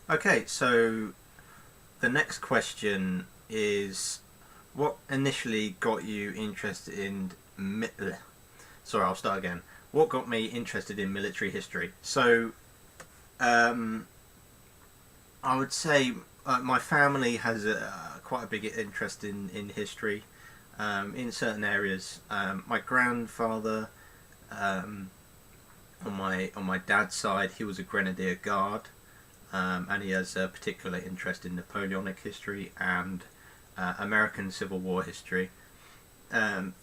Okay, so the next question is, what initially got you interested in sorry, I'll start again. What got me interested in military history? So, um, I would say my family has quite a big interest in history in certain areas. My grandfather, um, on my dad's side, he was a grenadier guard, and he has a particular interest in Napoleonic history and American Civil War history. Um,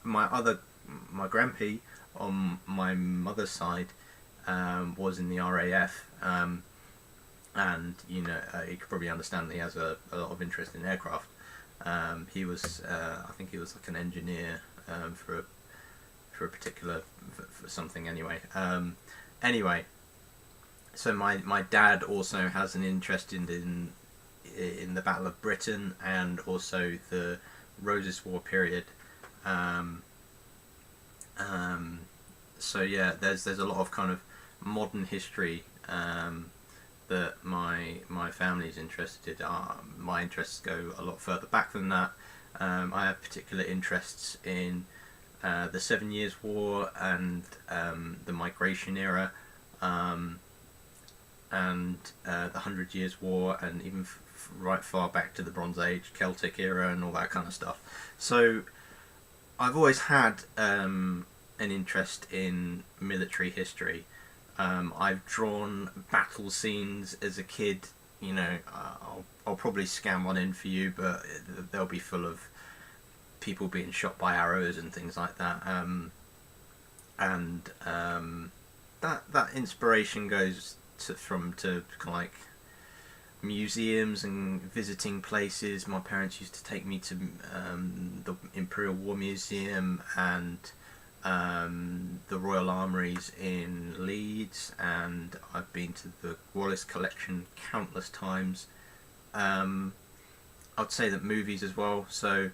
my other my grandpa on my mother's side was in the RAF, and you could probably understand that he has a lot of interest in aircraft. He was I think he was like an engineer for a particular for something anyway. Anyway, so my dad also has an interest in the Battle of Britain and also the Roses War period. Um, um, so yeah, there's a lot of kind of modern history that my family's interested in. My interests go a lot further back than that. I have particular interests in the 7 Years' War and the migration era, um, and the 100 Years' War, and even right far back to the Bronze Age, Celtic era, and all that kind of stuff. So I've always had an interest in military history. I've drawn battle scenes as a kid. I'll probably scan one in for you, but they'll be full of people being shot by arrows and things like that. And that inspiration goes to kind of like museums and visiting places. My parents used to take me to the Imperial War Museum and the Royal Armouries in Leeds, and I've been to the Wallace Collection countless times. I'd say that movies as well. So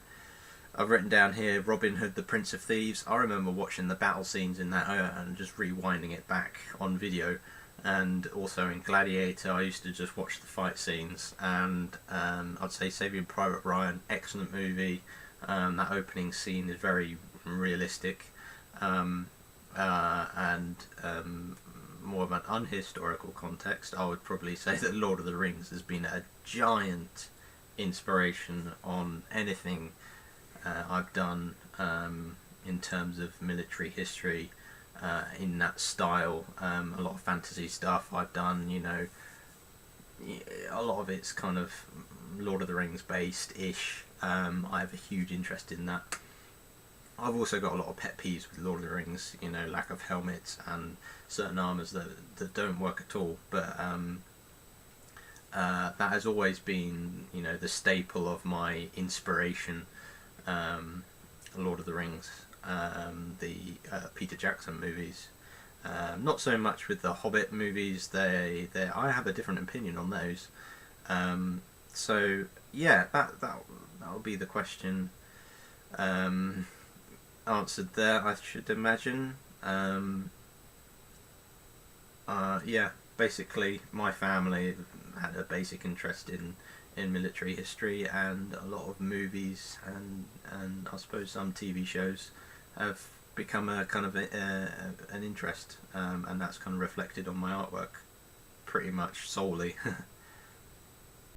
I've written down here Robin Hood, the Prince of Thieves. I remember watching the battle scenes in that and just rewinding it back on video. And also in Gladiator, I used to just watch the fight scenes. And I'd say Saving Private Ryan, excellent movie. That opening scene is very realistic. And more of an unhistorical context, I would probably say that Lord of the Rings has been a giant inspiration on anything I've done in terms of military history in that style. A lot of fantasy stuff I've done, a lot of it's kind of Lord of the Rings based-ish. I have a huge interest in that. I've also got a lot of pet peeves with Lord of the Rings, lack of helmets and certain armours that don't work at all. But that has always been, the staple of my inspiration. Lord of the Rings, the Peter Jackson movies. Not so much with the Hobbit movies. I have a different opinion on those. So yeah, that'll be the question answered there, I should imagine. Yeah, basically, my family had a basic interest in military history, and a lot of movies and I suppose some TV shows have become a kind of an interest, and that's kind of reflected on my artwork pretty much solely.